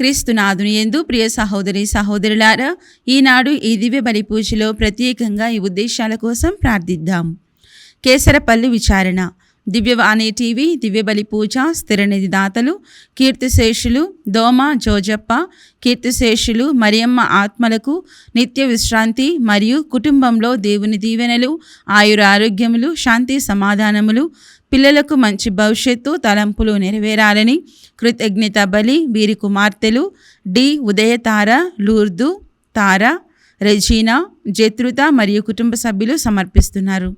క్రీస్తునాథుని యందు ప్రియ సహోదరి సహోదరులారా, ఈనాడు ఈ దివ్య బలి పూజలో ప్రత్యేకంగా ఈ ఉద్దేశాల కోసం ప్రార్థిద్దాం. కేసరపల్లి విచారణ, దివ్యవాణి టీవీ, దివ్య బలి పూజ, స్థిరనిధి దాతలు, కీర్తిశేషులు దోమ జోజప్ప, కీర్తిశేషులు మరియమ్మ ఆత్మలకు నిత్య విశ్రాంతి మరియు కుటుంబంలో దేవుని దీవెనలు, ఆయురారోగ్యములు, శాంతి సమాధానములు, పిల్లలకు మంచి భవిష్యత్తు, తలంపులు నెరవేరాలని కృతజ్ఞత బలి వీరి కుమార్తెలు డి ఉదయతార, లూర్దు తార, రెజీనా, జత్రుత మరియు కుటుంబ సభ్యులు సమర్పిస్తున్నారు.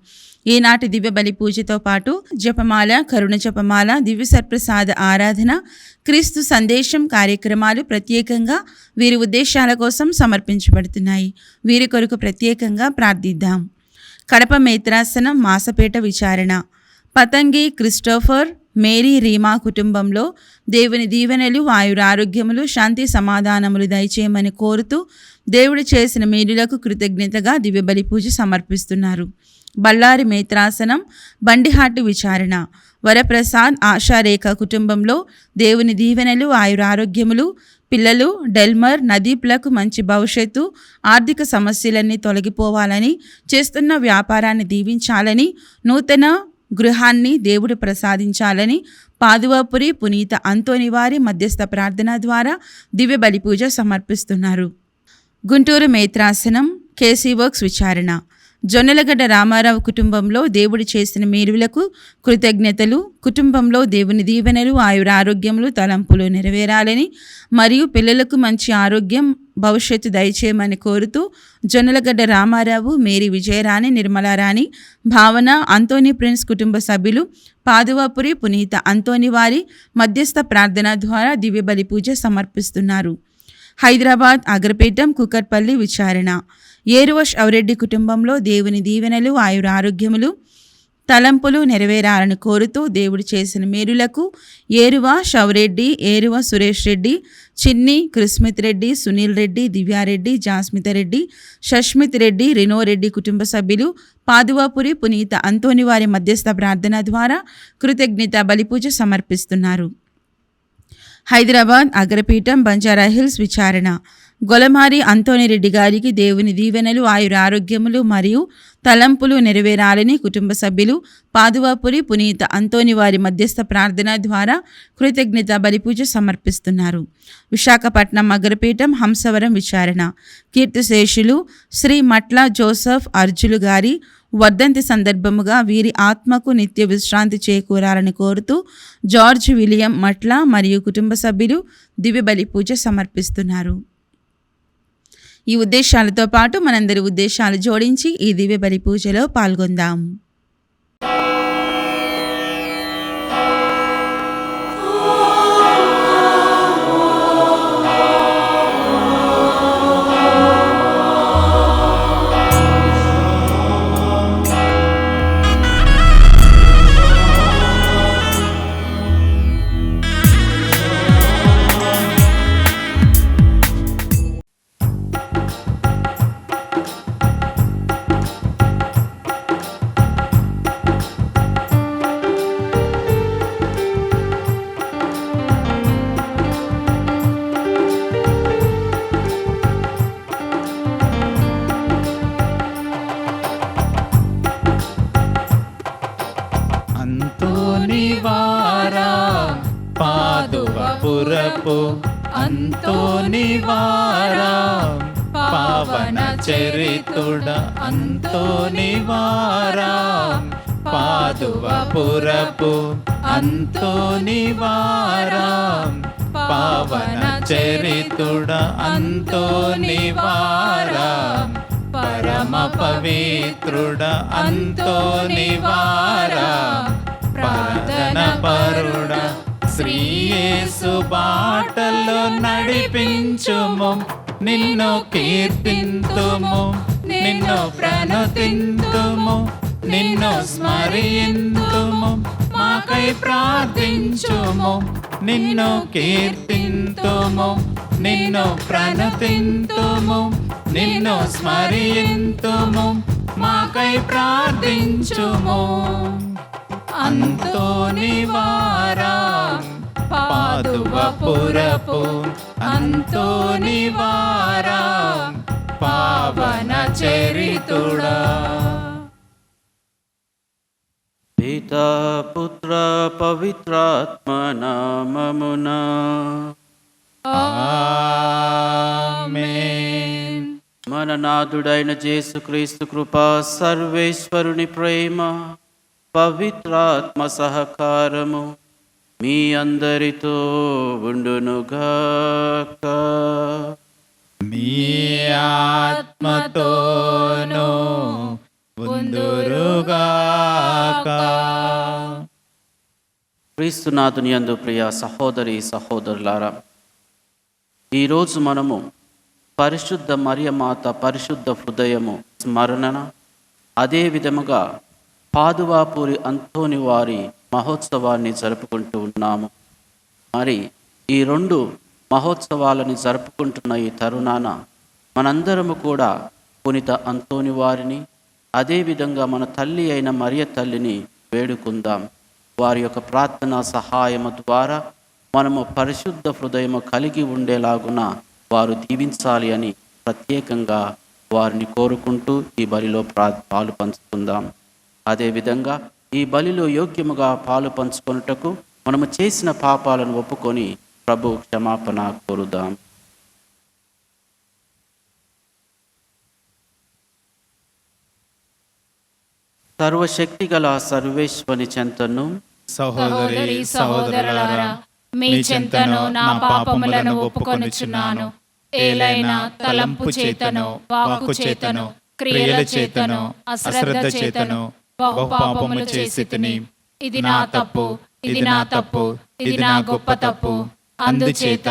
ఈనాటి దివ్య బలి పూజతో పాటు జపమాల, కరుణ జపమాల, దివ్య సర్ప్రసాద ఆరాధన, క్రీస్తు సందేశం కార్యక్రమాలు ప్రత్యేకంగా వీరి ఉద్దేశాల కోసం సమర్పించబడుతున్నాయి. వీరి కొరకు ప్రత్యేకంగా ప్రార్థిద్దాం. కడప మేత్రాసనం మాసపేట విచారణ, పతంగి క్రిస్టోఫర్, మేరీ రీమా కుటుంబంలో దేవుని దీవెనలు, ఆయురారోగ్యములు, శాంతి సమాధానములు దయచేయమని కోరుతూ దేవుడు చేసిన మేలులకు కృతజ్ఞతగా దివ్య బలి పూజ సమర్పిస్తున్నారు. బళ్ళారి మేత్రాసనం బండిహాటి విచారణ, వరప్రసాద్ ఆశారేఖ కుటుంబంలో దేవుని దీవెనలు, ఆయురారోగ్యములు, పిల్లలు డెల్మర్ నదీప్లకు మంచి భవిష్యత్తు, ఆర్థిక సమస్యలన్నీ తొలగిపోవాలని, చేస్తున్న వ్యాపారాన్ని దీవించాలని, నూతన గృహాన్ని దేవుడు ప్రసాదించాలని పాదువాపురి పునీత అంతోని వారి మధ్యస్థ ప్రార్థన ద్వారా దివ్య బలి పూజ సమర్పిస్తున్నారు. గుంటూరు మేత్రాసనం కేసీ వర్క్స్ విచారణ, జొన్నలగడ్డ రామారావు కుటుంబంలో దేవుడు చేసిన మేలులకు కృతజ్ఞతలు, కుటుంబంలో దేవుని దీవెనలు, ఆయురారోగ్యములు, తలంపులు నెరవేరాలని మరియు పిల్లలకు మంచి ఆరోగ్యం, భవిష్యత్తు దయచేయమని కోరుతూ జొన్నలగడ్డ రామారావు, మేరీ విజయరాణి, నిర్మలారాణి, భావన, అంతోని ప్రిన్స్ కుటుంబ సభ్యులు పాదువాపురి పునీత అంతోని వారి మధ్యస్థ ప్రార్థన ద్వారా దివ్య బలి పూజ సమర్పిస్తున్నారు. హైదరాబాద్ అగ్రపేటం కుకట్పల్లి విచారణ, ఏరువ షవరెడ్డి కుటుంబంలో దేవుని దీవెనలు, ఆయురారోగ్యములు, తలంపులు నెరవేరాలని కోరుతూ దేవుడు చేసిన మేలులకు ఏరువ షవరెడ్డి, ఏరువ సురేష్ రెడ్డి, చిన్ని, కృస్మిత్ రెడ్డి, సునీల్ రెడ్డి, దివ్యారెడ్డి, జాస్మిత రెడ్డి, షష్మిత్ రెడ్డి, రినో రెడ్డి కుటుంబ సభ్యులు పాదువాపురి పునీత అంతోని వారి మధ్యస్థ ప్రార్థన ద్వారా కృతజ్ఞత బలిపూజ సమర్పిస్తున్నారు. హైదరాబాద్ అగ్రపీఠం బంజారాహిల్స్ విచారణ, గొలమారి అంతోని రెడ్డి గారికి దేవుని దీవెనలు, ఆయురారోగ్యములు మరియు తలంపులు నెరవేరాలని కుటుంబ సభ్యులు పాదువాపురి పునీత అంతోని వారి మధ్యస్థ ప్రార్థన ద్వారా కృతజ్ఞత బలిపూజ సమర్పిస్తున్నారు. విశాఖపట్నం అగ్రపీఠం హంసవరం విచారణ, కీర్తిశేషులు శ్రీ మట్ల జోసఫ్ అర్జులు గారి వర్ధంతి సందర్భముగా వీరి ఆత్మకు నిత్య విశ్రాంతి చేకూరాలని కోరుతూ జార్జ్ విలియం మట్ల మరియు కుటుంబ సభ్యులు దివ్య బలి పూజ సమర్పిస్తున్నారు. ఈ ఉద్దేశాలతో పాటు మనందరి ఉద్దేశాలు జోడించి ఈ దివ్య బలి పూజలో పాల్గొందాం. పాదువపురపు అంతోనివారా, పావన చరితుడ అంతోనివారా, పాదువపురపు అంతోనివారా, పావన చరితుడ అంతోనివారా, పరమ పవిత్రుడ అంతోనివారా, ప్రార్థన పరుడ శ్రీయేసు బాటలో నడిపించుము, నిన్ను కీర్తింతుము, నిన్ను ప్రణతింతుము, నిన్ను స్మరింతుము, మాకై ప్రార్థించుము, నిన్ను కీర్తింతుము, నిన్ను ప్రణతింతుము, నిన్ను స్మరింతుము, మాకై ప్రార్థించుము. అంతోనివారా, పాదువపురపు అంతోని వారా పావన చరితుడా. పితా పుత్ర పవిత్రాత్మ నామమున ఆమేన్. మన నాథుడైన యేసుక్రీస్తు కృపా, సర్వేశ్వరుని ప్రేమ, పవిత్రాత్మ సహకారము మీ అందరితో ఉండునుగాక. మీ ఆత్మతోనూ ఉందురుగాక. క్రీస్తునాథుని యందు ప్రియ సహోదరి సహోదరులారా, ఈరోజు మనము పరిశుద్ధ మరియమాత పరిశుద్ధ హృదయము స్మరణ, అదే విధముగా పాదువాపూరి అంతోని వారి మహోత్సవాన్ని జరుపుకుంటూ ఉన్నాము. మరి ఈ రెండు మహోత్సవాలను జరుపుకుంటున్న ఈ తరుణాన మనందరము కూడా పునీత అంతోని వారిని, అదేవిధంగా మన తల్లి అయిన మరియ తల్లిని వేడుకుందాం. వారి యొక్క ప్రార్థనా సహాయము ద్వారా మనము పరిశుద్ధ హృదయము కలిగి ఉండేలాగున వారు దీవించాలి అని ప్రత్యేకంగా వారిని కోరుకుంటూ ఈ బలిలో పాలు పంచుకుందాం. అదేవిధంగా ఈ బలిలో యోగ్యముగా పాలు పంచుకొనుటకు మనము చేసిన పాపాలను ఒప్పుకొని ప్రభు క్షమాపణ కోరుదాం. సర్వశక్తి గల సర్వేశ్వని చెంతను సహోదరి సహోదరులారా, మీ చెంతను నా పాపములను ఒప్పుకొనుచున్నాను. ఏలైనా తలంపు చేతను, వాక్కు చేతను, క్రియల చేతను, అశ్రద్ధ చేతను బహు పాపములు చేసితిని. ఇది నా తప్పు, ఇది నా తప్పు, ఇది నా గొప్ప తప్పు. అందుచేత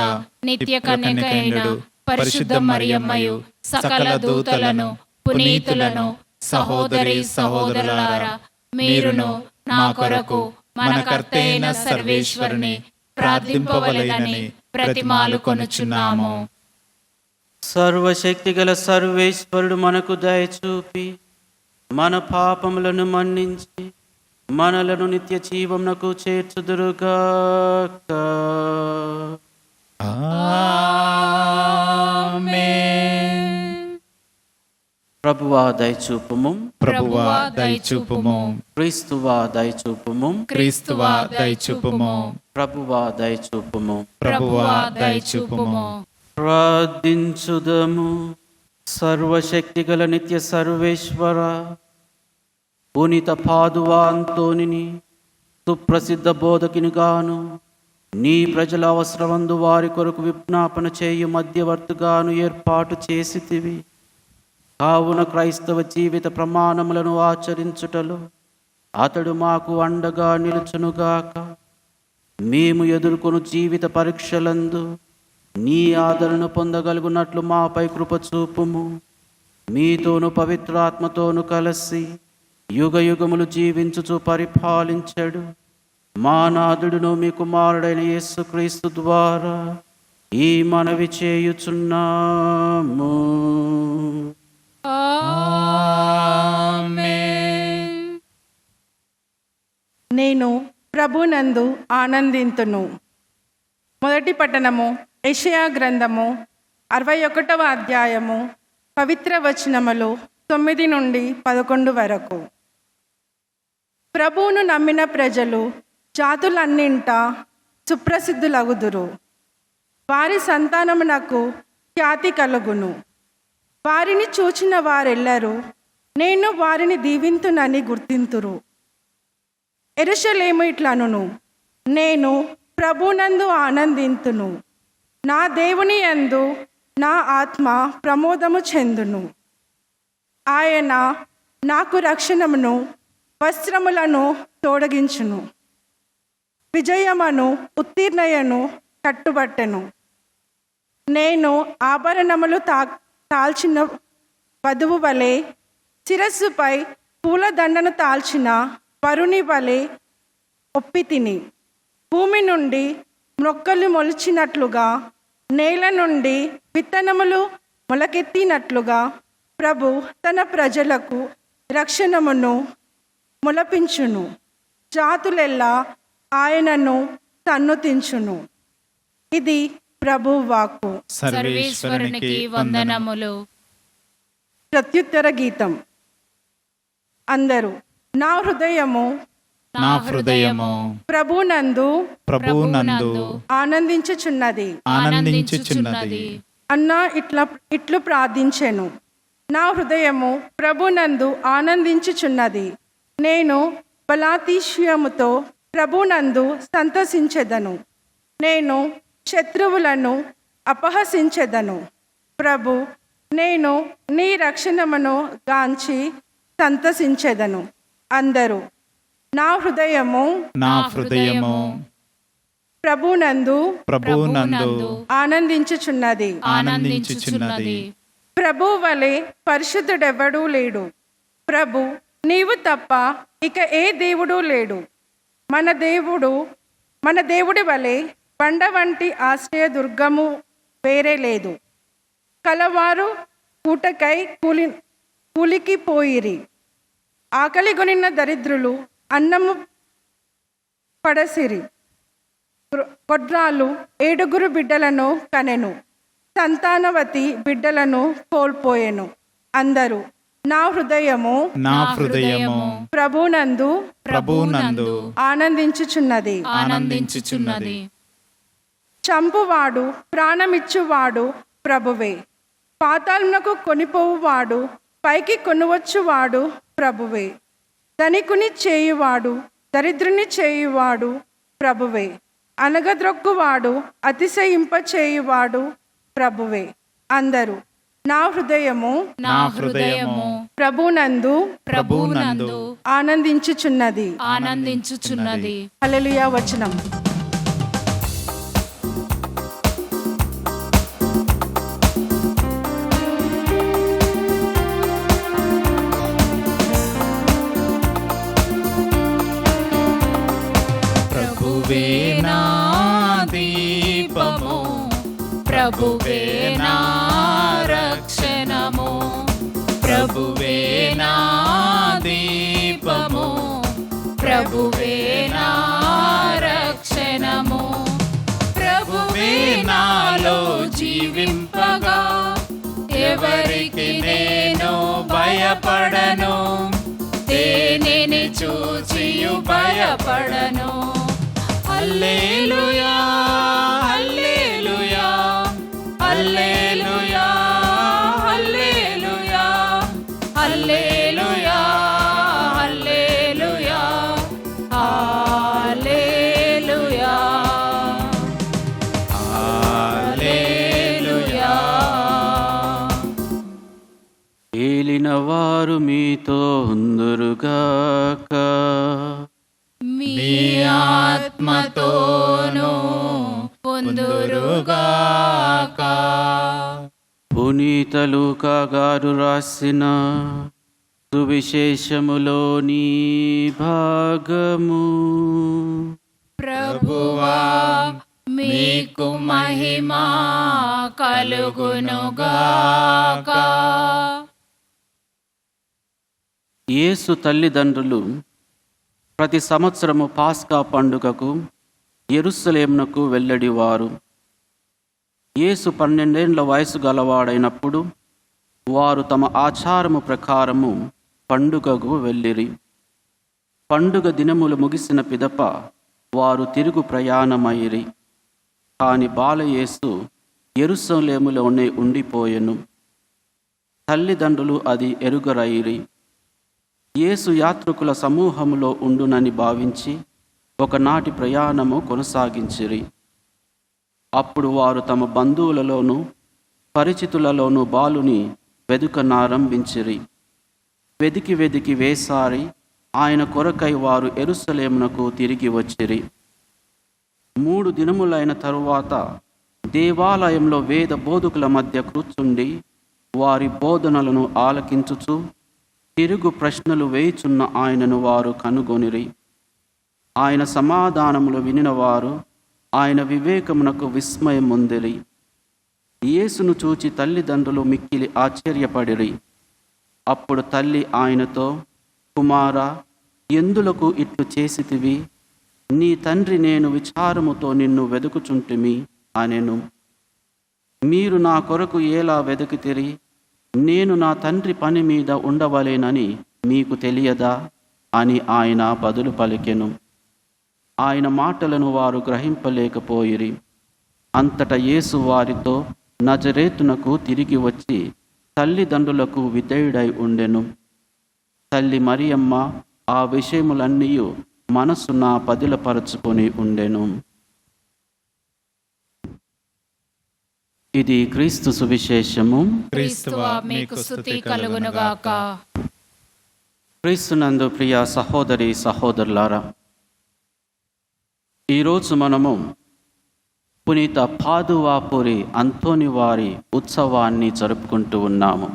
నిత్య కన్యకైన పరిశుద్ధ మరియమ్మయు సకల దూతలను, పునీతులను, సహోదరి సహోదరులారా, మీరును నా కొరకు మన కర్తైన సర్వేశ్వరుని ప్రార్థింపవలెనని ప్రతిమాలు కొనుచున్నాము. సర్వశక్తి గల సర్వేశ్వరుడు మనకు దయచూపి మన పాపములను మన్నించి మనలను నిత్య జీవమునకు చేర్చుదురుగాక. ఆమేన్. ప్రభువా దయచూపుము, ప్రభువా దయచూపుము, క్రీస్తువా దయచూపుము, క్రీస్తువా దయచూపుము, ప్రభువా దయచూపుము. ప్రభువా దయచూపుము. ప్రార్థించుదము. సర్వశక్తి గల నిత్య సర్వేశ్వర, పునీత పాదువా అంతోనిని సుప్రసిద్ధ బోధకునిగాను, నీ ప్రజల అవసరమందు వారి కొరకు విజ్ఞాపన చేయు మధ్యవర్తిగాను ఏర్పాటు చేసితివి. కావున క్రైస్తవ జీవిత ప్రమాణములను ఆచరించుటలో అతడు మాకు అండగా నిలుచునుగాక. మేము ఎదుర్కొను జీవిత పరీక్షలందు నీ ఆదరణ పొందగలుగునట్లు మాపై కృప చూపుము. మీతోను పవిత్రాత్మతోను కలిసి యుగ యుగములు జీవించుచు పరిపాలించడు మా నాథుడును మీ కుమారుడైన యేసుక్రీస్తు ద్వారా ఈ మనవి చేయుచున్నాము. ఆమేన్. నేను ప్రభునందు ఆనందింతును. మొదటి పట్టణము యెషయా గ్రంథము 61వ అధ్యాయము పవిత్ర వచనములు 9 నుండి 11 వరకు. ప్రభువును నమ్మిన ప్రజలు జాతులన్నింట సుప్రసిద్ధులగుదురు. వారి సంతానమునకు ఖ్యాతి కలుగును. వారిని చూచిన వారెల్లరూ నేను వారిని దీవింతునని గుర్తింతురు. యెరూషలేము ఇట్లనును, నేను ప్రభునందు ఆనందింతును. నా దేవుని యందు నా ఆత్మ ప్రమోదము చెందును. ఆయన నాకు రక్షణమును వస్త్రములను తోడగించును. విజయమును ఉత్తీర్ణయను కట్టుబట్టెను. నేను ఆభరణములు తాల్చిన వధువు వలె, శిరస్సుపై పూలదండను తాల్చిన వరుని వలె ఒప్పితిని. భూమి నుండి మొక్కలు మొలిచినట్లుగా, నేల నుండి విత్తనములు మొలకెత్తినట్లుగా ప్రభు తన ప్రజలకు రక్షణమును మొలపించును. జాతులెల్లా ఆయనను సన్నుతించును. ఇది ప్రభు వాక్కు. సర్వేశ్వరునికి వందనములు. ప్రత్యుత్తర గీతం. అందరూ నా హృదయము నా హృదయము ప్రభునందు ఆనందించుచున్నది ఆనందించుచున్నది. అన్న ఇట్లు ప్రార్థించెను. నా హృదయము ప్రభునందు ఆనందించుచున్నది. నేను బలాతిశయముతో ప్రభునందు సంతసించెదను. నేను శత్రువులను అపహసించెదను. ప్రభు, నేను నీ రక్షణమును గాంచి సంతసించెదను. అందరూ నా హృదయము ప్రభునందు ఆనందించుచున్నది. ప్రభు వలె పరిశుద్ధుడెవడూ లేడు. ప్రభు, నీవు తప్ప ఇక ఏ దేవుడు లేడు. మన దేవుడి వలె బండ వంటి ఆశ్రయదుర్గము వేరే లేదు. కలవారు కూటకై కూలికిపోయిరి. ఆకలిగొనిన దరిద్రులు అన్నము పడసిరి. గొడ్రాలు 7 బిడ్డలను కనెను. సంతానవతి బిడ్డలను కోల్పోయెను. అందరూ నా హృదయము ప్రభునందు ఆనందించుచున్నది. చంపువాడు ప్రాణమిచ్చువాడు ప్రభువే. పాతాళమునకు కొనిపోవువాడు పైకి కొనువచ్చువాడు ప్రభువే. ధనికుని చేయువాడు దరిద్రుని చేయువాడు ప్రభువే. అనగద్రొక్కువాడు అతిశయింప చేయువాడు ప్రభువే. అందరూ నా హృదయము ప్రభునందు ఆనందించుచున్నది. హల్లెలూయా వచనం. ప్రభువే నా దీపము, ప్రభువే నా రక్షణము. ప్రభువే నా దీపము, ప్రభువే నా రక్షణము. ప్రభువే నాలో జీవింపగా ఎవరికి నేను భయపడను. దేనిని చూచియు భయపడను. హల్లెలూయా హల్లెలూయా హల్లెలూయా హల్లెలూయా హల్లెలూయా హల్లెలూయా హల్లెలూయా హల్లెలూయా. ఏలిన వారు మీతో ఉందురుగాక. మీ ఆత్మతోనూ పొందురుగాక. పునీత లూకా గారు రాసిన సువిశేషములోని భాగము. ప్రభువా మీకు మహిమ కలుగునుగాక. యేసు తల్లిదండ్రులు ప్రతి సంవత్సరము పాస్కా పండుగకు యెరూషలేమునకు వెల్లడివారు. యేసు 12 ఏండ్ల వయసు గలవాడైనప్పుడు వారు తమ ఆచారము ప్రకారము పండుగకు వెళ్ళిరి. పండుగ దినములు ముగిసిన పిదప వారు తిరుగు ప్రయాణమైరి. కాని బాలయేసు యెరూషలేములోనే ఉండిపోయెను. తల్లిదండ్రులు అది ఎరుగరైరి. యేసు యాత్రికుల సమూహములో ఉండునని భావించి ఒకనాటి ప్రయాణము కొనసాగించిరి. అప్పుడు వారు తమ బంధువులలోనూ పరిచితులలోనూ బాలుని వెదుకనారంభించిరి. వెదికి వేసారి ఆయన కొరకై వారు యెరూషలేమునకు తిరిగి వచ్చిరి. 3 దినములైన తరువాత దేవాలయంలో వేద బోధకుల మధ్య కూర్చుండి వారి బోధనలను ఆలకించుచు తిరుగు ప్రశ్నలు వేయుచున్న ఆయనను వారు కనుగొనిరి. ఆయన సమాధానములు వినినవారు ఆయన వివేకమునకు విస్మయం పొందిరి. యేసును చూచి తల్లిదండ్రులు మిక్కిలి ఆశ్చర్యపడిరి. అప్పుడు తల్లి ఆయనతో, కుమారా, ఎందులకు ఇట్లు చేసితివి? నీ తండ్రి నేను విచారముతో నిన్ను వెదుకుచుంటిమి అనెను. మీరు నా కొరకు ఎలా వెదకితిరి? నేను నా తండ్రి పని మీద ఉండవలేనని మీకు తెలియదా అని ఆయన బదులు పలికెను. ఆయన మాటలను వారు గ్రహింపలేకపోయిరి. అంతటా యేసు వారితో నజరేతునకు తిరిగి వచ్చి తల్లిదండ్రులకు విధేయుడై ఉండెను. తల్లి మరియమ్మ ఆ విషయములన్నీ మనస్సున పదిలపరచుకొని ఉండెను. ఇది క్రీస్తు సువిశేషము. క్రీస్తువా మీకు స్తుతి కలుగునుగాక. క్రీస్తునందు ప్రియ సహోదరి సహోదరులారా, ఈరోజు మనము పునీత పాదువాపురి అంతోని వారి ఉత్సవాన్ని జరుపుకుంటూ ఉన్నాము.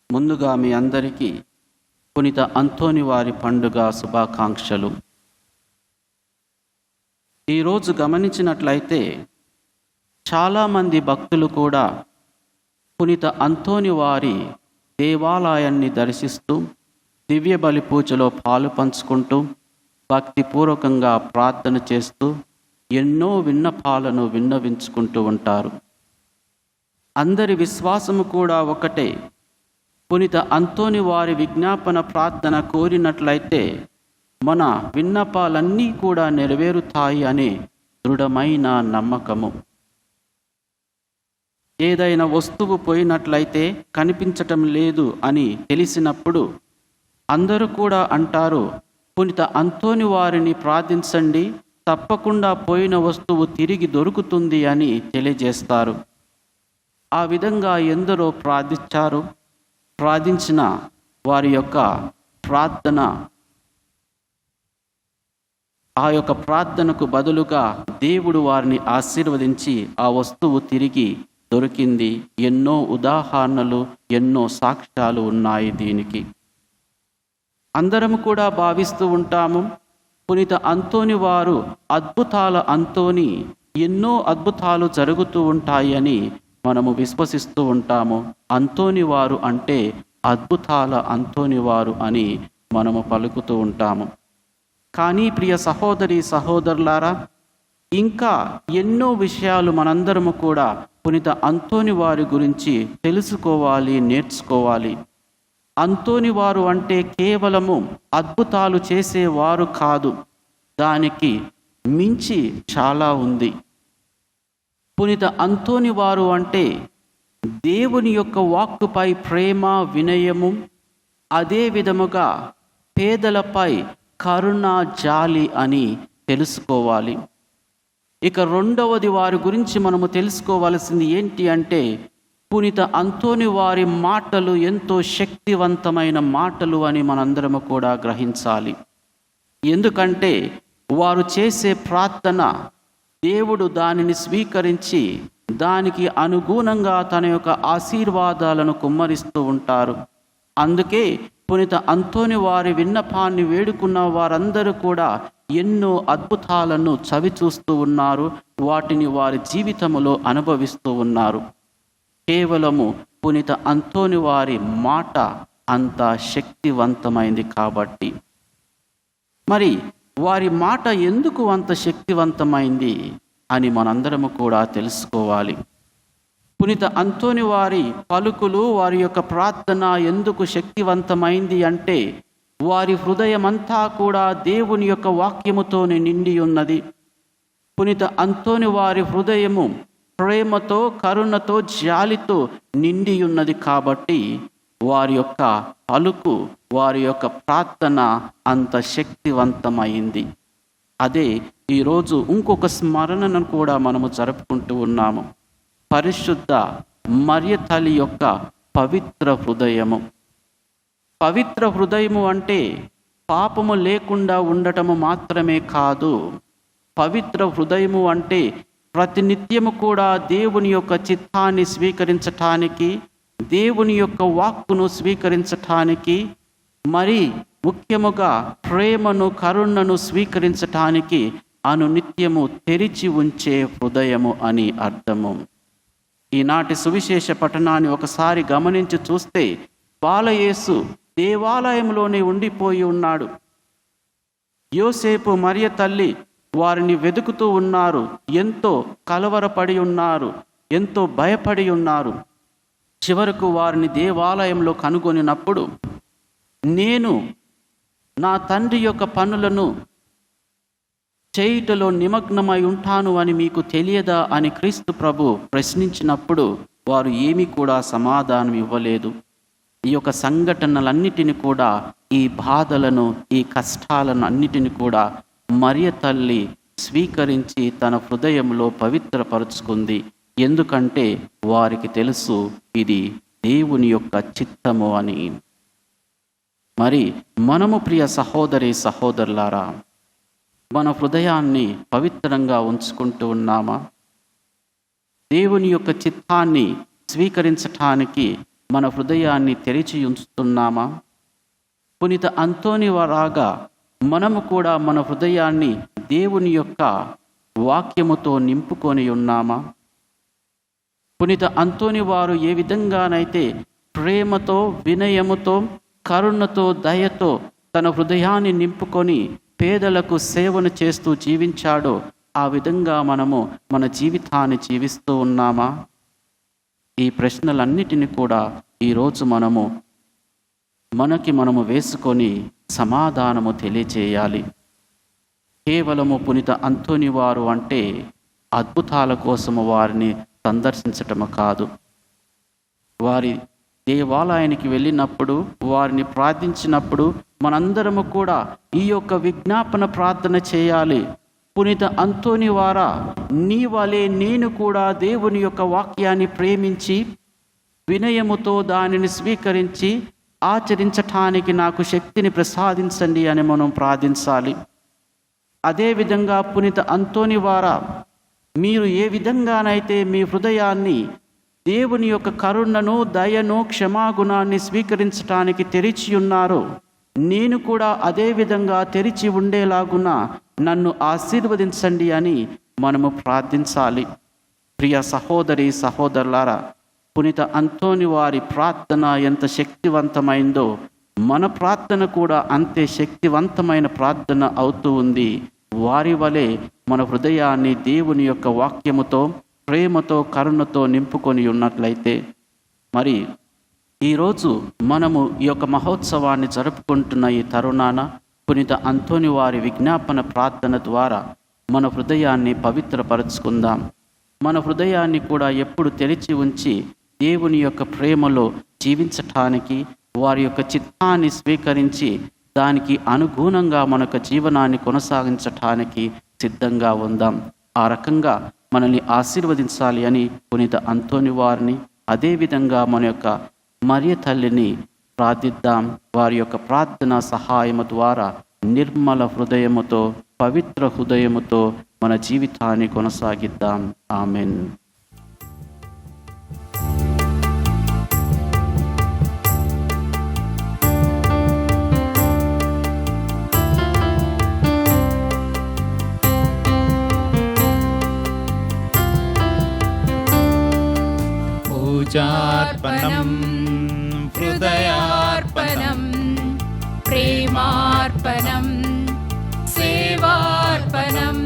ముందుగా మీ అందరికీ పునీత అంతోని వారి పండుగ శుభాకాంక్షలు. ఈరోజు గమనించినట్లయితే చాలామంది భక్తులు కూడా పునీత అంతోని వారి దేవాలయాన్ని దర్శిస్తూ దివ్య బలి పూజలో పాలు పంచుకుంటూ భక్తిపూర్వకంగా ప్రార్థన చేస్తూ ఎన్నో విన్నపాలను విన్నవించుకుంటూ ఉంటారు. అందరి విశ్వాసము కూడా ఒకటే. పునీత అంతోని వారి విజ్ఞాపన ప్రార్థన కోరినట్లయితే మన విన్నపాలన్నీ కూడా నెరవేరుతాయి అనే దృఢమైన నమ్మకము. ఏదైనా వస్తువు పోయినట్లయితే కనిపించటం లేదు అని తెలిసినప్పుడు అందరూ కూడా అంటారు, పునీత అంతోని వారిని ప్రార్థించండి, తప్పకుండా పోయిన వస్తువు తిరిగి దొరుకుతుంది అని తెలియజేస్తారు. ఆ విధంగా ఎందరో ప్రార్థించిన వారి యొక్క ప్రార్థన, ఆ యొక్క ప్రార్థనకు బదులుగా దేవుడు వారిని ఆశీర్వదించి ఆ వస్తువు తిరిగి దొరికింది. ఎన్నో ఉదాహరణలు, ఎన్నో సాక్ష్యాలు ఉన్నాయి దీనికి. అందరం కూడా భావిస్తూ ఉంటాము, పునీత అంతోని వారు అద్భుతాల అంతోని, ఎన్నో అద్భుతాలు జరుగుతూ ఉంటాయి అని మనము విశ్వసిస్తూ ఉంటాము. అంతోని వారు అంటే అద్భుతాల అంతోని వారు అని మనము పలుకుతూ ఉంటాము. కానీ ప్రియ సహోదరి సహోదరులారా, ఇంకా ఎన్నో విషయాలు మనందరము కూడా పునీత అంతోని వారి గురించి తెలుసుకోవాలి, నేర్చుకోవాలి. అంతోని వారు అంటే కేవలము అద్భుతాలు చేసేవారు కాదు, దానికి మించి చాలా ఉంది. పునీత అంతోని వారు అంటే దేవుని యొక్క వాక్కుపై ప్రేమ, వినయము, అదే విధముగా పేదలపై కరుణ, జాలి అని తెలుసుకోవాలి. ఇక రెండవది వారి గురించి మనము తెలుసుకోవాల్సింది ఏంటి అంటే, పునీత అంతోని వారి మాటలు ఎంతో శక్తివంతమైన మాటలు అని మనందరము కూడా గ్రహించాలి. ఎందుకంటే వారు చేసే ప్రార్థన దేవుడు దానిని స్వీకరించి దానికి అనుగుణంగా తన యొక్క ఆశీర్వాదాలను కుమ్మరిస్తూ ఉంటారు. అందుకే పునీత అంతోని వారి విన్నపాన్ని వేడుకున్న వారందరూ కూడా ఎన్నో అద్భుతాలను చవి చూస్తూ ఉన్నారు, వాటిని వారి జీవితంలో అనుభవిస్తూ ఉన్నారు. కేవలము పునీత అంతోని వారి మాట అంత శక్తివంతమైంది కాబట్టి. మరి వారి మాట ఎందుకు అంత శక్తివంతమైంది అని మనందరము కూడా తెలుసుకోవాలి. పునీత అంతోని వారి పలుకులు, వారి యొక్క ప్రార్థన ఎందుకు శక్తివంతమైంది అంటే, వారి హృదయమంతా కూడా దేవుని యొక్క వాక్యముతోనే నిండి ఉన్నది. పునీత అంతోని వారి హృదయము ప్రేమతో, కరుణతో, జాలితో నిండి ఉన్నది కాబట్టి వారి యొక్క పలుకు, వారి యొక్క ప్రార్థన అంత శక్తివంతమైంది. అదే ఈరోజు ఇంకొక స్మరణను కూడా మనము జరుపుకుంటూ ఉన్నాము. పరిశుద్ధ మరియ తల్లి యొక్క పవిత్ర హృదయము. పవిత్ర హృదయము అంటే పాపము లేకుండా ఉండటము మాత్రమే కాదు. పవిత్ర హృదయము అంటే ప్రతినిత్యము కూడా దేవుని యొక్క చిత్తాన్ని స్వీకరించటానికి, దేవుని యొక్క వాక్కును స్వీకరించటానికి, మరి ముఖ్యముగా ప్రేమను, కరుణను స్వీకరించటానికి అనునిత్యము తెరిచి ఉంచే హృదయము అని అర్థము. ఈనాటి సువిశేష పఠనాన్ని ఒకసారి గమనించి చూస్తే, బాలయేసు దేవాలయంలోనే ఉండిపోయి ఉన్నాడు. యోసేపు, మరియ తల్లి వారిని వెతుకుతూ ఉన్నారు, ఎంతో కలవరపడి ఉన్నారు, ఎంతో భయపడి ఉన్నారు. చివరకు వారిని దేవాలయంలో కనుగొనినప్పుడు, నేను నా తండ్రి యొక్క పనులను చేయుటలో నిమగ్నమై ఉంటాను అని మీకు తెలియదా అని క్రీస్తు ప్రభు ప్రశ్నించినప్పుడు వారు ఏమీ కూడా సమాధానం ఇవ్వలేదు. ఈ యొక్క సంఘటనలన్నిటిని కూడా, ఈ బాధలను, ఈ కష్టాలను అన్నిటిని కూడా మరియ తల్లి స్వీకరించి తన హృదయంలో పవిత్రపరుచుకుంది. ఎందుకంటే వారికి తెలుసు ఇది దేవుని యొక్క చిత్తము అని. మరి మనము ప్రియ సహోదరి సహోదరులారా, మన హృదయాన్ని పవిత్రంగా ఉంచుకుంటూ ఉన్నామా? దేవుని యొక్క చిత్తాన్ని స్వీకరించటానికి మన హృదయాన్ని తెరిచి ఉంచుతున్నామా? పునీత అంతోని వారాగా మనము కూడా మన హృదయాన్ని దేవుని యొక్క వాక్యముతో నింపుకొని ఉన్నామా? పునీత అంతోని వారు ఏ విధంగానైతే ప్రేమతో, వినయముతో, కరుణతో, దయతో తన హృదయాన్ని నింపుకొని పేదలకు సేవను చేస్తూ జీవించాడో ఆ విధంగా మనము మన జీవితాన్ని జీవిస్తూ ఉన్నామా? ఈ ప్రశ్నలన్నిటిని కూడా ఈరోజు మనము వేసుకొని సమాధానము తెలియచేయాలి. కేవలము పునీత అంతోని వారు అంటే అద్భుతాల కోసము వారిని సందర్శించటము కాదు. వారి దేవాలయానికి వెళ్ళినప్పుడు, వారిని ప్రార్థించినప్పుడు మనందరము కూడా ఈ యొక్క విజ్ఞాపన ప్రార్థన చేయాలి. పునీత అంతోని వారా, నీ వలె నేను కూడా దేవుని యొక్క వాక్యాన్ని ప్రేమించి వినయముతో దానిని స్వీకరించి ఆచరించటానికి నాకు శక్తిని ప్రసాదించండి అని మనం ప్రార్థించాలి. అదేవిధంగా పునీత అంతోని వారా, మీరు ఏ విధంగానైతే మీ హృదయాన్ని దేవుని యొక్క కరుణను, దయను, క్షమాగుణాన్ని స్వీకరించటానికి తెరిచి ఉన్నారో, నేను కూడా అదే విధంగా తెరిచి ఉండేలాగున నన్ను ఆశీర్వదించండి అని మనము ప్రార్థించాలి. ప్రియ సహోదరి సహోదరులారా, పునీత అంతోని వారి ప్రార్థన ఎంత శక్తివంతమైందో మన ప్రార్థన కూడా అంతే శక్తివంతమైన ప్రార్థన అవుతూ ఉంది. వారి వలె మన హృదయాన్ని దేవుని యొక్క వాక్యముతో, ప్రేమతో, కరుణతో నింపుకొని ఉన్నట్లయితే, మరి ఈరోజు మనము ఈ యొక్క మహోత్సవాన్ని జరుపుకుంటున్న ఈ తరుణాన పునీత అంతోని వారి విజ్ఞాపన ప్రార్థన ద్వారా మన హృదయాన్ని పవిత్రపరుచుకుందాం. మన హృదయాన్ని కూడా ఎప్పుడు తెరిచి ఉంచి దేవుని యొక్క ప్రేమలో జీవించటానికి, వారి యొక్క చిత్తాన్ని స్వీకరించి దానికి అనుగుణంగా మన యొక్క జీవనాన్ని కొనసాగించటానికి సిద్ధంగా ఉందాం. ఆ రకంగా మనల్ని ఆశీర్వదించాలి అని పునీత అంతోని వారిని, అదేవిధంగా మన యొక్క మరియ తల్లిని ప్రార్థిద్దాం. వారి యొక్క ప్రార్థన సహాయము ద్వారా నిర్మల హృదయముతో, పవిత్ర హృదయముతో మన జీవితాన్ని కొనసాగిద్దాం. ఆమెన్. పూజార్పణం, హృదయార్పణం, ప్రేమార్పణం, సేవార్పణం.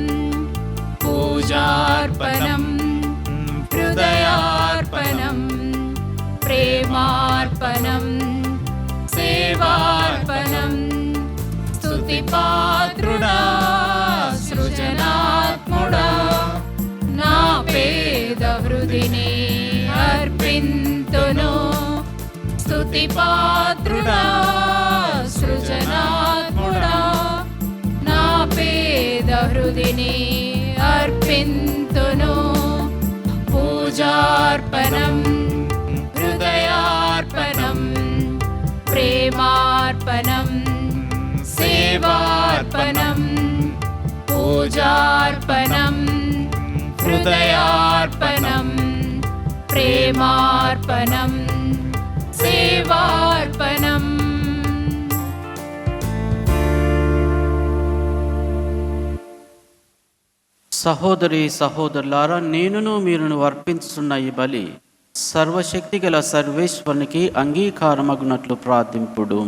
పూజార్పణం, హృదయార్పణం, ప్రేమార్పణం, సేవార్పణం. స్తుతిపాత్రుడా, సృజనాత్ముడా, నా పేద హృదిని అర్పింతును. స్తుతిపాత్రుడా, సృజనాత్ముడా, నా పేద హృదిని అర్పింతును. పూజార్పణం, హృదయార్పణం, ప్రేమార్పణం, సేవార్పణం. పూజార్పణం, హృదయార్పణం, ప్రేమార్పణం, సేవార్పణం. సహోదరి సహోదరులారా, నేనును మీరును అర్పించున్న ఈ బలి సర్వశక్తి గల సర్వేశ్వరునికి అంగీకారమగునట్లు ప్రార్థింపుడు.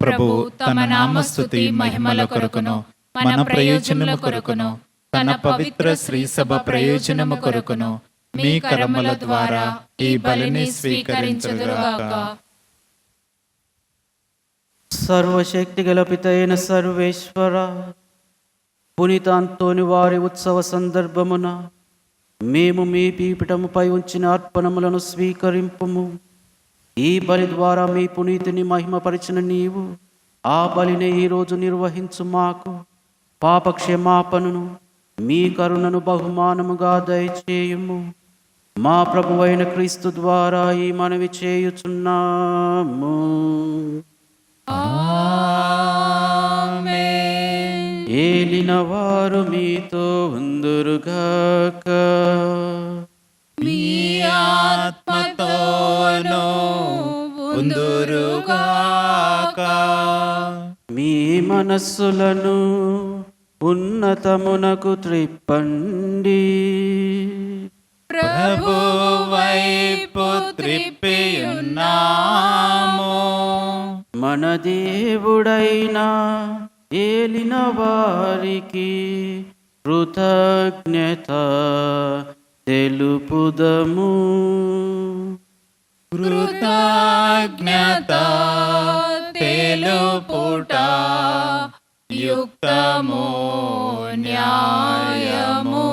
ప్రభు తమ నామస్తుతి మహిమల కొరకును, మన ప్రయోజనముల కొరకును, తన పవిత్ర శ్రీ సభ ప్రయోజనము కొరకును మీ కరముల ద్వారా ఈ బలిని స్వీకరించుదురుగాక. సర్వశక్తి గల పితైన సర్వేశ్వర, పునీత అంతోని వారి ఉత్సవ సందర్భమున మేము మీ పీఠముపై ఉంచిన అర్పణములను స్వీకరింపుము. ఈ బలి ద్వారా మీ పునీతిని మహిమపరిచిన నీవు ఆ బలిని ఈరోజు నిర్వహించు మాకు పాపక్షమాపణను, మీ కరుణను బహుమానముగా దయచేయుము. మా ప్రభువైన క్రీస్తు ద్వారా ఈ మనవి చేయుచున్నాము. ఏలిన వారు మీతో ఉందురుగాక. మీ ఆత్మతోనూ ఉందురుగాక. మీ మనస్సులను ఉన్నతమునకు త్రిప్పండి. ప్రభు వైపు త్రిప్పియున్నాము. మన దేవుడైన ఏలిన వారికి కృతజ్ఞత తెలుపుదము. కృతజ్ఞత తెలుపుట యుక్తము, న్యాయము.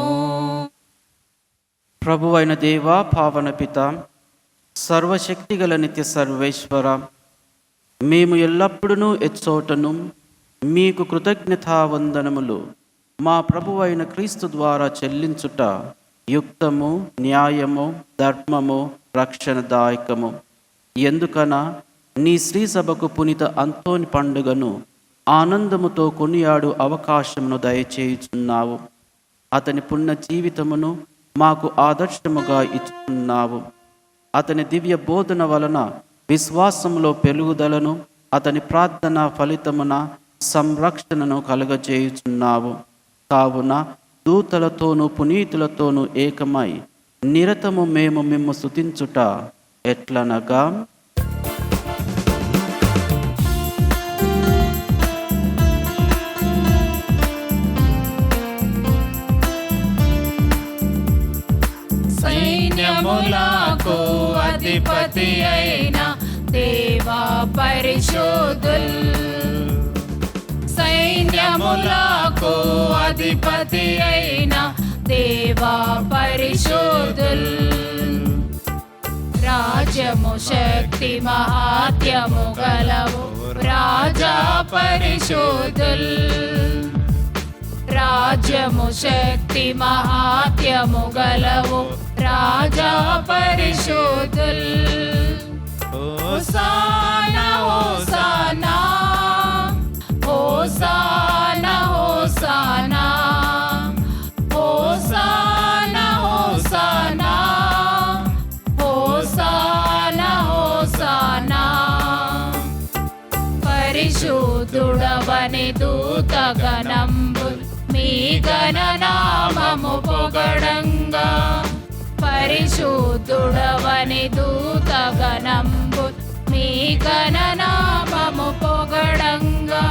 ప్రభువైన దేవా, పావన పిత, సర్వశక్తిగల నిత్య సర్వేశ్వర, మేము ఎల్లప్పుడూ ఎచ్చోటను మీకు కృతజ్ఞతావందనములు మా ప్రభువైన క్రీస్తు ద్వారా చెల్లించుట యుక్తము, న్యాయము, ధర్మము, రక్షణదాయకము. ఎందుకనా నీ శ్రీ సభకు పునీత అంతోని పండుగను ఆనందముతో కొనియాడు అవకాశమును దయచేయుచున్నావు. అతని పుణ్య జీవితమును మాకు ఆదర్శముగా ఇచ్చుతున్నావు. అతని దివ్య బోధన వలన విశ్వాసంలో పెరుగుదలను, అతని ప్రార్థన ఫలితమున సంరక్షణను కలుగజేయుచున్నావు. కావున దూతలతోనూ పునీతులతోనూ ఏకమై నిరతము మేము మిమ్ము స్తుతించుట ఎట్లనగా, సైన్యములకు అధిపతి అయిన దేవా పరిశుద్ధుల్. సైన్యములకు అధిపతి అయిన దేవా పరిశుద్ధుల్. రాజ్యము శక్తి మహాత్యము గలవు రాజా పరిశుద్ధుల్. రాజ్యము శక్తి మహాత్యము గలవు రాజా పరిశుద్ధుల్. హోసానా హోసానా హోసానా హోసానా హోసానా హోసానా హోసానా హోసానా. పరిశుద్ధుడవని దూతగణంబు మీ గణనామము పొగడంగా. పరిశుద్ధుడవని దూతగణంబు మీ గణనామము పొగడంగా.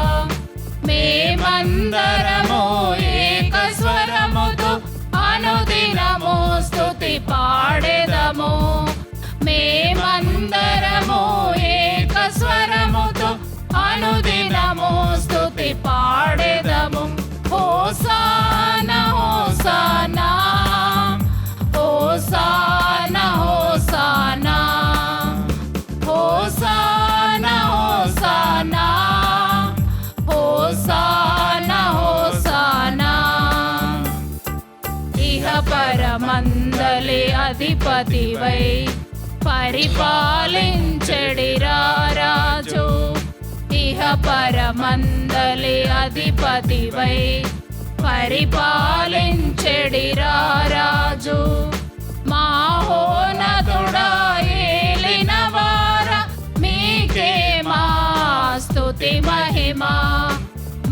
మేమందరము ఏకస్వరముతో అనుదినము స్తుతి పాడెదము. మేమందరము ఏకస్వరముతో అనుదినము స్తుతి పాడెదము. హోసానా హోసానా హోసానా హోసానా హోసానా హోసానా హోసానా హోసానా. ఇహ పరమందలి అధిపతివై పరిపాలించెడిరా రాజు. ఇహ పరమందలి అధిపతివై పరిపాలించెడిరా రాజు. మహోన్నతుడా ఏలినవార మీకే మా స్తుతి మహిమ.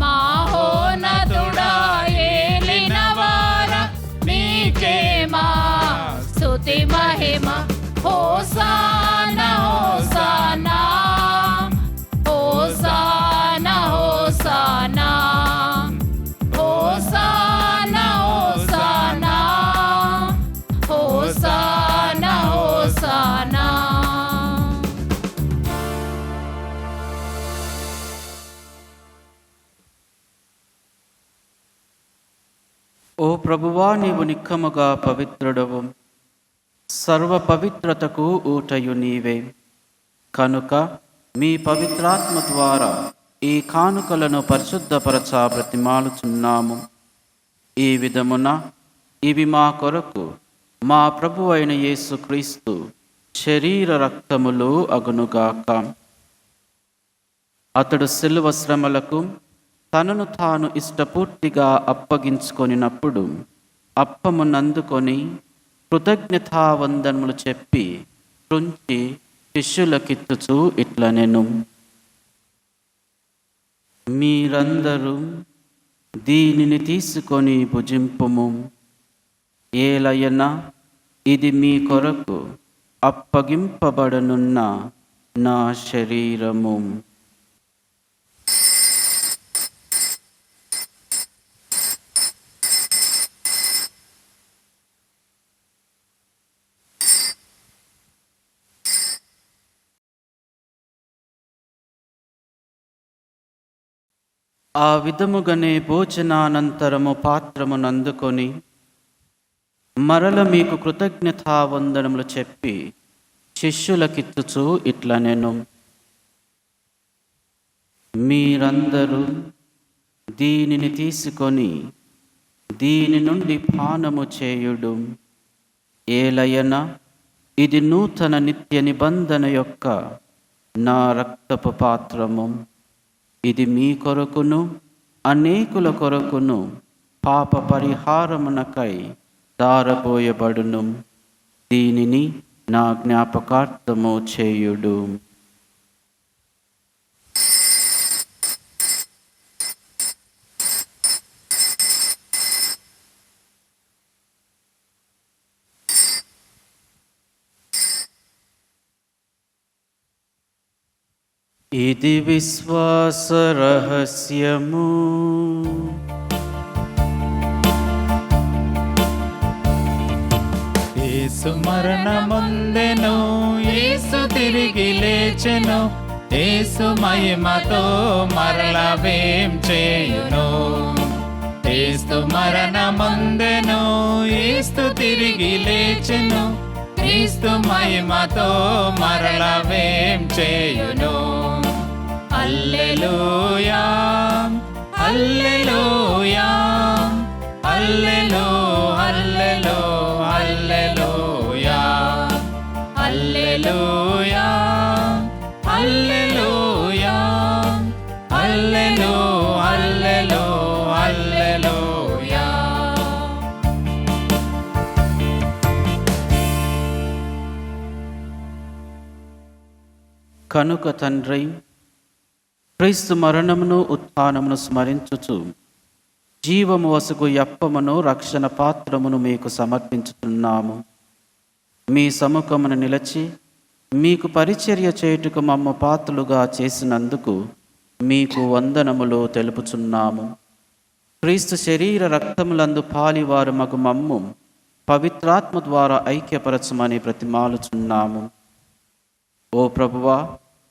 మహోన్నతుడా ఏలినవార మీకే మా స్తుతి మహిమ. హోసానా హోసానా హోసానా హోసానా హోసానా ఓ ప్రభువా, నీవు నిక్కముగా పవిత్రుడవు, సర్వ పవిత్రతకు ఊటయు నీవే. కనుక మీ పవిత్రాత్మ ద్వారా ఈ కానుకలను పరిశుద్ధపరచ బ్రతిమాలుచున్నాము. ఈ విధమున ఇవి మా కొరకు మా ప్రభు అయిన యేసుక్రీస్తు శరీర రక్తములు అగునుగాక. అతడు శిలువ శ్రమలకు తనను తాను ఇష్టపూర్తిగా అప్పగించుకొనినప్పుడు అప్పమునందుకొని కృతజ్ఞతావందనములు చెప్పి త్రుంచి శిష్యులకిచ్చుచు ఇట్లనెను: మీరందరూ దీనిని తీసుకొని భుజింపుము. ఏలయన ఇది మీ కొరకు అప్పగింపబడనున్న నా శరీరము. ఆ విధముగానే భోజనానంతరము పాత్రమునందుకొని మరల మీకు కృతజ్ఞతావందనములు చెప్పి శిష్యులకిచ్చుచు ఇట్లనెను: మీరందరూ దీనిని తీసుకొని దీని నుండి పానము చేయుడు. ఏలయన ఇది నూతన నిత్య నిబంధన యొక్క నా రక్తపు పాత్రము. ఇది మీ కొరకును అనేకుల కొరకును పాప పరిహారమునకై దారపోయబడును. దీనిని నా జ్ఞాపకార్థము చేయుడు. ఇది విశ్వాస రహస్యము. యేసు మరణముందెను, యేసు తిరిగి లేచెను, యేసు మహిమతో మరలా వేం చేయును. యేసు మరణముందెను, యేసు తిరిగి లేచెను, యేసు మహిమతో మరలా వేం చేయును. హల్లెలూయా, హల్లెలూయా, హల్లెలూ హల్లెలూ హల్లెలూయా, హల్లెలూయా, హల్లెలూయా, హల్లెలూ హల్లెలూ హల్లెలూయా. కనుక తండ్రి, క్రీస్తు మరణమును ఉత్థానమును స్మరించుచు జీవము వసుగు యప్పమును రక్షణ పాత్రమును మీకు సమర్పించుతున్నాము. మీ సముఖమును నిలచి మీకు పరిచర్య చేయుటకు మమ్మ పాత్రులుగా చేసినందుకు మీకు వందనములు తెలుపుచున్నాము. క్రీస్తు శరీర రక్తములందు పాలివారు మగు మమ్ము పవిత్రాత్మ ద్వారా ఐక్యపరచమని ప్రతిమాలుచున్నాము. ఓ ప్రభువా,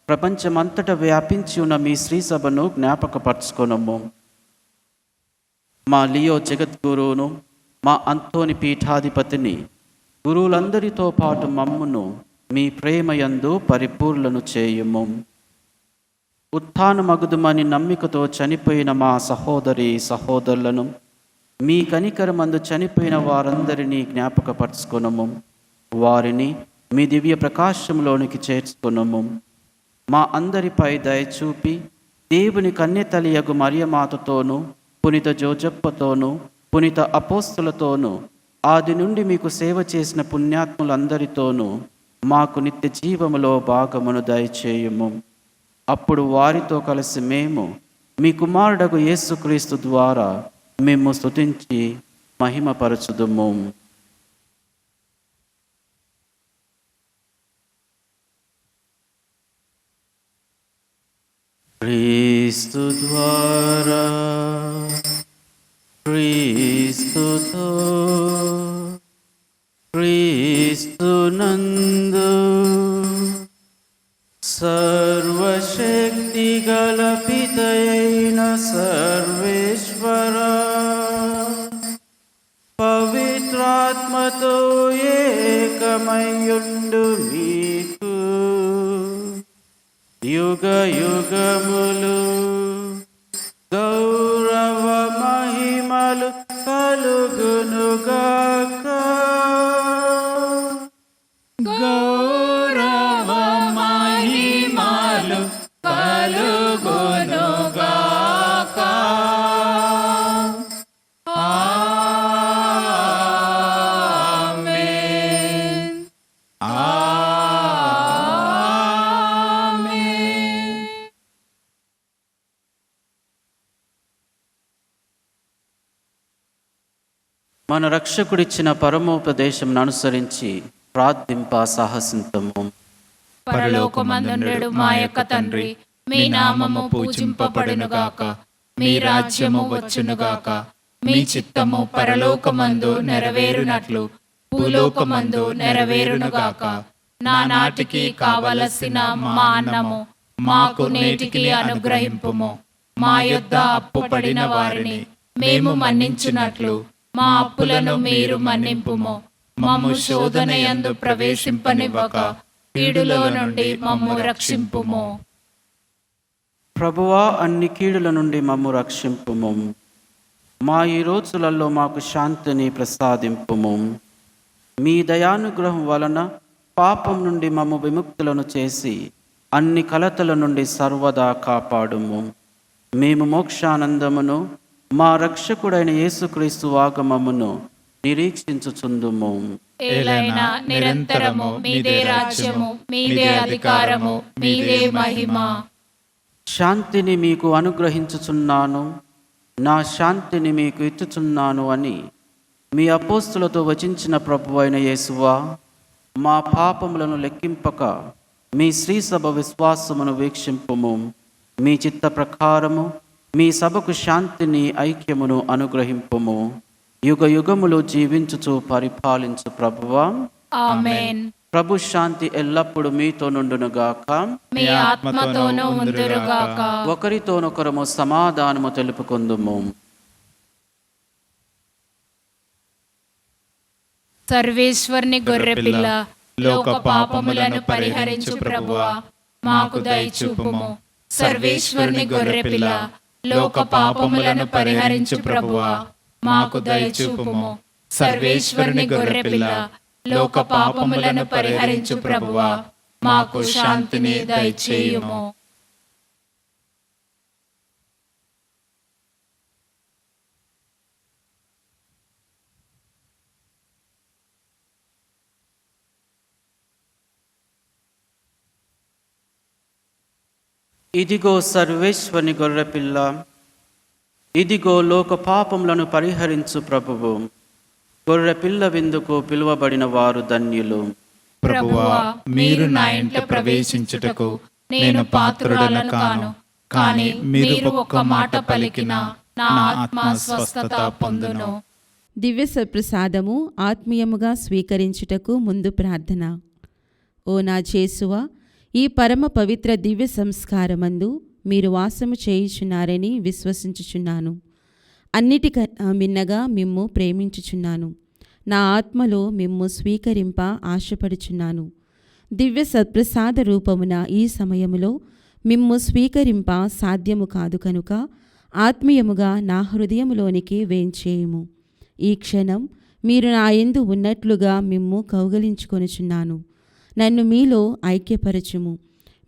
ప్రపంచమంతట వ్యాపించి ఉన్న మీ శ్రీ సభను జ్ఞాపకపరచుకొనము. మా లియో జగద్గురువును, మా అంతోని పీఠాధిపతిని, గురువులందరితో పాటు మమ్మును మీ ప్రేమయందు పరిపూర్ణను చేయుము. ఉత్థానమగుదుమని నమ్మికతో చనిపోయిన మా సహోదరి సహోదరులను, మీ కనికరమందు చనిపోయిన వారందరినీ జ్ఞాపకపరచుకొనము. వారిని మీ దివ్య ప్రకాశంలోనికి చేర్చుకొనము. మా అందరిపై దయచూపి దేవుని కన్యతలియగు మరియమాతతోనూ, పునిత జోజప్పతోనూ, పునిత అపోస్తులతోనూ, ఆది నుండి మీకు సేవ చేసిన పుణ్యాత్ములందరితోనూ మాకు నిత్య జీవములో భాగమును దయచేయుము. అప్పుడు వారితో కలిసి మేము మీ కుమారుడగు యేసుక్రీస్తు ద్వారా మేము స్తుతించి మహిమపరచుదుము. క్రీస్తు ద్వారా, క్రీస్తుతో, క్రీస్తునందు సర్వశక్తి గల పితయైన సర్వేశ్వర, యుగ యుగములు గౌరవ మహిమలు కలుగునుగాక. గౌరవ మహిమలు కలుగునుగాక. ఆమేన్. ఆమేన్. మన రక్షకుడిచ్చిన పరమోపదేశం అనుసరించి ప్రార్థింప సాహసింతము. పరలోకమందుండు మా యొక్క తండ్రి, మీ నామము పూజింపబడునుగాక, మీ రాజ్యము వచ్చునుగాక, మీ చిత్తము పరలోకమందు నెరవేరునట్లు భూలోకమందు నెరవేరునుగాక. నానాటికి కావలసిన మా అన్నము మాకు నేటికి అనుగ్రహింపుము. మా యొద్ద అప్పు పడిన వారిని మేము మన్నించున్నట్లు మా అప్పులను మీరు మన్నింపుము. మమ్ము శోధనయందు ప్రవేశింపనివ్వక కీడులో నుండి మమ్ము రక్షింపుము. ప్రభువా, అన్ని కీడుల నుండి మమ్ము రక్షింపుము. మా ఈ రోజులలో మాకు శాంతిని ప్రసాదింపుము. మీ దయానుగ్రహం వలన పాపం నుండి మమ్ము విముక్తులను చేసి అన్ని కలతల నుండి సర్వదా కాపాడుము. మేము మోక్షానందమును మా రక్షకుడైన యేసుక్రీస్తు ఆగమమును నిరీక్షించుచుందుము. ఏలైనా నిరంతరము మీదే రాజ్యము, మీదే అధికారము, మీదే మహిమ. శాంతిని మీకు అనుగ్రహించుచున్నాను, నా శాంతిని మీకు ఇచ్చుచున్నాను అని మీ అపోస్తులతో వచించిన ప్రభువైన యేసువా, మా పాపములను లెక్కింపక మీ శ్రీసభ విశ్వాసమును వీక్షింపుము. మీ చిత్త ప్రకారము మీ సభకు శాంతిని ఐక్యమును అనుగ్రహింపుము. యుగ యుగములు జీవించుచు పరిపాలించు ప్రభువా, ఆమేన్. ప్రభు శాంతి ఎల్లప్పుడు మీతో నుండునుగాక. మీ ఆత్మతోనూ ఉందురుగాక. ఒకరితోనొకరము సమాధానము తెలుపుకుందుము. సర్వేశ్వరుని గొర్రెపిల్ల, లోక పాపములను పరిహరించు ప్రభువా, మాకు దయచూపుము. సర్వేశ్వరుని గొర్రెపిల్ల, లోక పాపములను పరిహరించు ప్రభువా, మాకు దయచూపుము. సర్వేశ్వరుని గొర్రెపిల్ల, లోక పాపములను పరిహరించు ప్రభువా, మాకు శాంతిని దయచేయుము. ఇదిగో సర్వేశ్వరుని గొర్రెపిల్ల, ఇదిగో లోక పాపములను పరిహరించు ప్రభువు. గొర్రెపిల్ల విందుకు పిలువబడిన వారు ధన్యులు. ప్రభువా, మీరు నా ఇంట ప్రవేశించుటకు నేను పాత్రుడను కాను, కానీ మీరు ఒక్క మాట పలికినా నా ఆత్మ స్వస్థత పొందును. దివ్య సప్రసాదము ఆత్మీయముగా స్వీకరించుటకు ముందు ప్రార్థన. ఓ నా యేసువా, ఈ పరమ పవిత్ర దివ్య సంస్కారమందు మీరు వాసము చేయుచున్నారని విశ్వసించుచున్నాను. అన్నిటికన్నా మిన్నగా మిమ్ము ప్రేమించుచున్నాను. నా ఆత్మలో మిమ్ము స్వీకరింప ఆశపడుచున్నాను. దివ్య సత్ప్రసాద రూపమున ఈ సమయములో మిమ్ము స్వీకరింప సాధ్యము కాదు కనుక ఆత్మీయముగా నా హృదయములోనికి వేంచేయుము. ఈ క్షణం మీరు నా యందు ఉన్నట్లుగా మిమ్ము కౌగలించుకొనుచున్నాను. నన్ను మీలో ఐక్యపరచుము.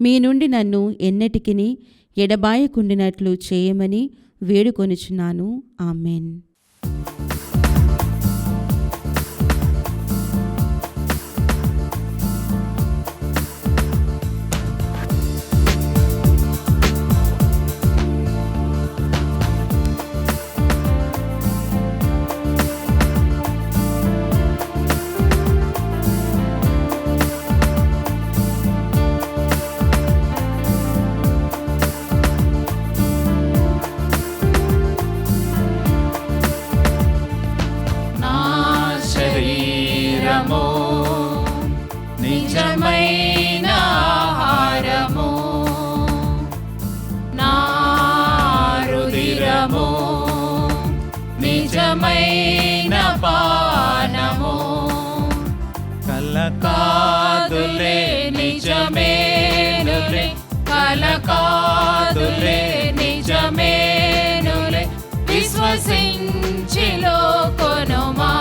మీ నుండి నన్ను ఎన్నటికిని ఎడబాయకుండినట్లు చేయమని వేడుకొనుచున్నాను. ఆమెన్. కాదులే నిజమేనులే విశ్వసించిలో కొనుమా,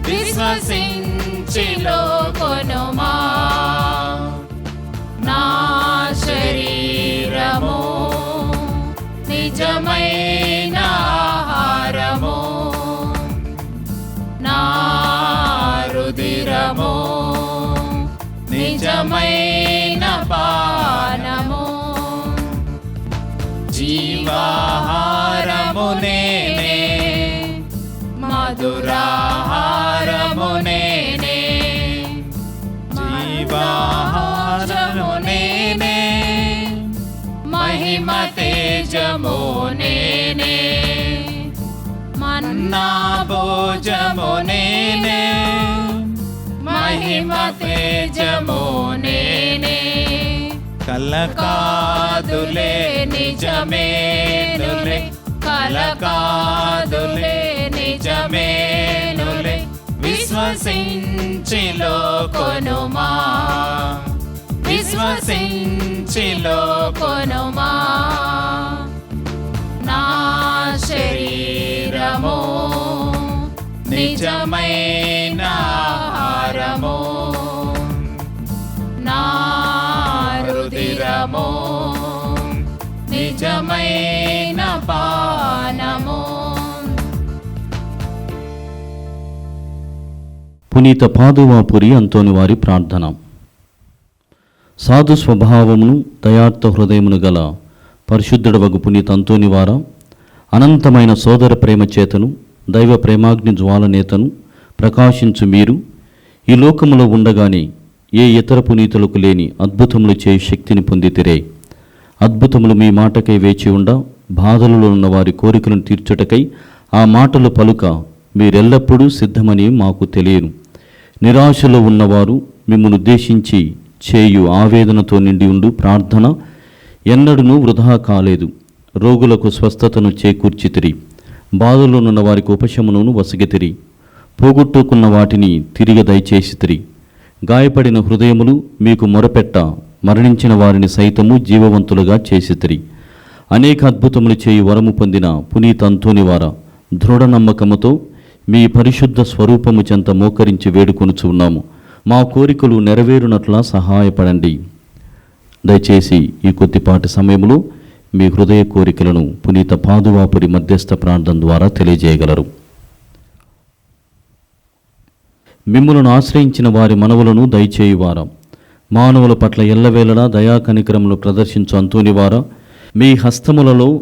విశ్వసించిలో కొనుమా. నా శరీరము నిజమైన ఆహారము, నా రుధిరము నిజమైన పానము. జీవాహారము నేనే, మధురాహారము నేనే, జీవాహారము నేనే, మహిమ తేజము నేనే, మన్నా భోజము నేనే, మహిమ తేజము నేనే. కలకాదులే నిజమేనులే, కలకాదులే నిజమేనులే విశ్వసించిలో కొనుమా, విశ్వసించిలో కొనుమా. నా శరీరము నిజమైన ఆహారము, నా రుధిరము నిజమైన పానము. పునీత పాదువాపురి అంతోని వారి ప్రార్థన. సాధు స్వభావమును దయార్థ హృదయమును గల పరిశుద్ధుడవగు పునీత అంతోని వార, అనంతమైన సోదర ప్రేమ చేతను దైవ ప్రేమాగ్ని జ్వాలనేతను ప్రకాశించు మీరు ఈ లోకములో ఉండగానే ఏ ఇతర పునీతులకు లేని అద్భుతములు చేయు శక్తిని పొందితిరే. అద్భుతములు మీ మాటకై వేచి ఉండ, బాధలలో ఉన్న వారి కోరికలను తీర్చుటకై ఆ మాటలు పలుక మీరెల్లప్పుడూ సిద్ధమని మాకు తెలియను. నిరాశలో ఉన్నవారు మిమ్మల్ని ఉద్దేశించి చేయు ఆవేదనతో నిండి ఉండు ప్రార్థన ఎన్నడూనూ వృధా కాలేదు. రోగులకు స్వస్థతను చేకూర్చితిరి, బాధలోనున్న వారికి ఉపశమనను వసగితిరి, పోగొట్టుకున్న వాటిని తిరిగి దయచేసితిరి. గాయపడిన హృదయములు మీకు మొరపెట్ట, మరణించిన వారిని సైతము జీవవంతులుగా చేసితిరి. అనేక అద్భుతములు చేయు వరము పొందిన పునీత అంతోని వార, దృఢ నమ్మకముతో మీ పరిశుద్ధ స్వరూపము చెంత మోకరించి వేడుకొనుచు ఉన్నాము. మా కోరికలు నెరవేరునట్లా సహాయపడండి. దయచేసి ఈ కొద్దిపాటి సమయంలో మీ హృదయ కోరికలను పునీత పాదువాపురి మధ్యస్థ ప్రార్థన ద్వారా తెలియజేయగలరు. మిమ్ములను ఆశ్రయించిన వారి మనవులను దయచేయువారా, మానవుల పట్ల ఎల్లవేళలా దయా కనికరములు ప్రదర్శించు అంతోనివారా, మీ హస్తములలో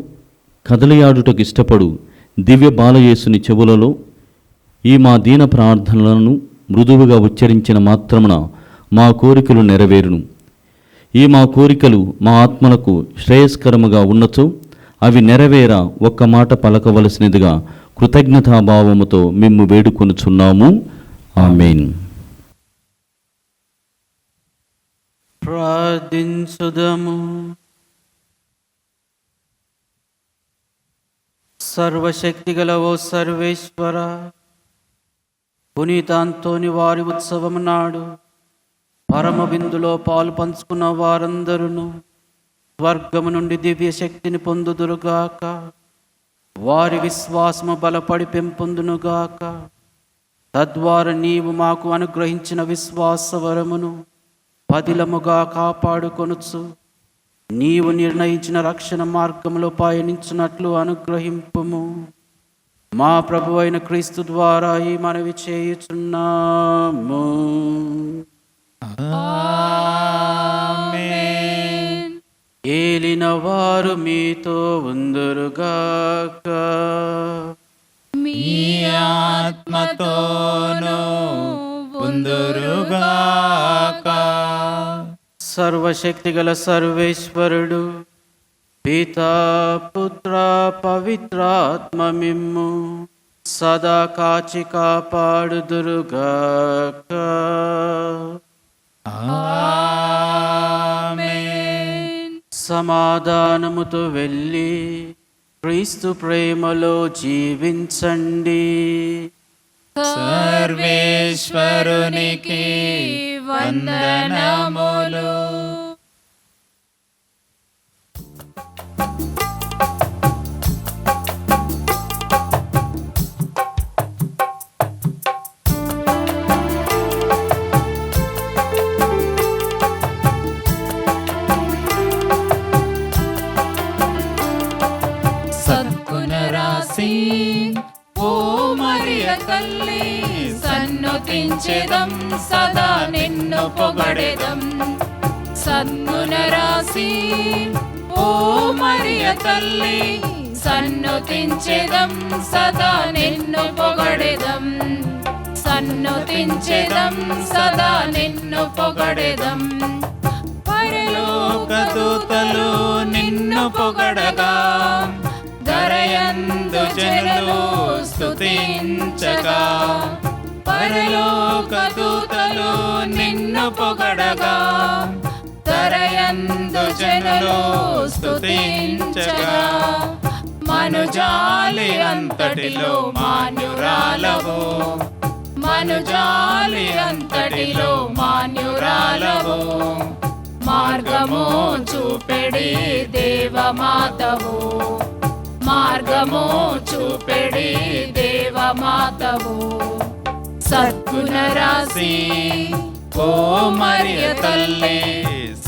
కదలియాడుటకు ఇష్టపడు దివ్య బాలయేసుని చెవులలో ఈ మా దీన ప్రార్థనలను మృదువుగా ఉచ్చరించిన మాత్రమున మా కోరికలు నెరవేరును. ఈ మా కోరికలు మా ఆత్మలకు శ్రేయస్కరముగా ఉన్నచో అవి నెరవేర ఒక్క మాట పలకవలసినదిగా కృతజ్ఞతాభావముతో మిమ్ము వేడుకొనుచున్నాము. ఆమేన్. ప్రార్థించుదము. సర్వశక్తిగల ఓ సర్వేశ్వర, పునీత అంతోని వారి ఉత్సవము నాడు పరమ విందులో పాలు పంచుకున్న వారందరూ స్వర్గము నుండి దివ్య శక్తిని పొందుదురుగాక. వారి విశ్వాసము బలపడి పెంపొందునుగాక. తద్వారా నీవు మాకు అనుగ్రహించిన విశ్వాసవరమును పదిలముగా కాపాడుకొనుచు నీవు నిర్ణయించిన రక్షణ మార్గములో పయనించినట్లు అనుగ్రహింపుము. మా ప్రభువైన క్రీస్తు ద్వారా ఈ మనవి చేయుచున్నాము. ఆమేన్. ఏలిన వారు మీతో ఉందురుగాక. మీ ఆత్మతోనూ ఉందురుగాక. సర్వశక్తిగల సర్వేశ్వరుడు పితా పుత్ర పవిత్రాత్మ మిమ్ము సదా కాచి కాపాడుదురుగాక. ఆమేన్. సమాధానముతో వెళ్ళి క్రీస్తు ప్రేమలో జీవించండి. సర్వేశ్వరునికి వందనములు. సన్నుతించెదం సదా నిన్ను పొగడెదం. సద్గుణ రాశి ఓ మరియ తల్లి, సన్నుతించెదం సదా నిన్ను పొగడెదం. సన్నుతించెదం సదా నిన్ను పొగడెదం. పరలోక దూతలు నిన్ను పొగడగా, ధరయందు జనులు స్తుతించగా. పరలోక దూతలు నిన్ను పొగడగా, ధరయందు జనులు స్తుతించగా. మనుజాలి అంతటిలో మాన్యురాలవు, మనుజాలి అంతటిలో మాన్యురాలవు. మార్గము చూపెడి దేవమాతవు, మార్గము చూపెడి దేవమాతవు. సద్గుణ రాశి ఓ మరియ తల్లి,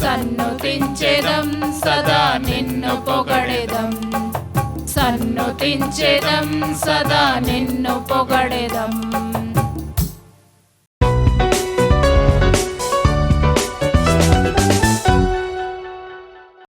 సన్నుతించెదం సదా నిన్ను పొగడెదం. సన్నుతించెదం సదా నిన్ను పొగడెదం.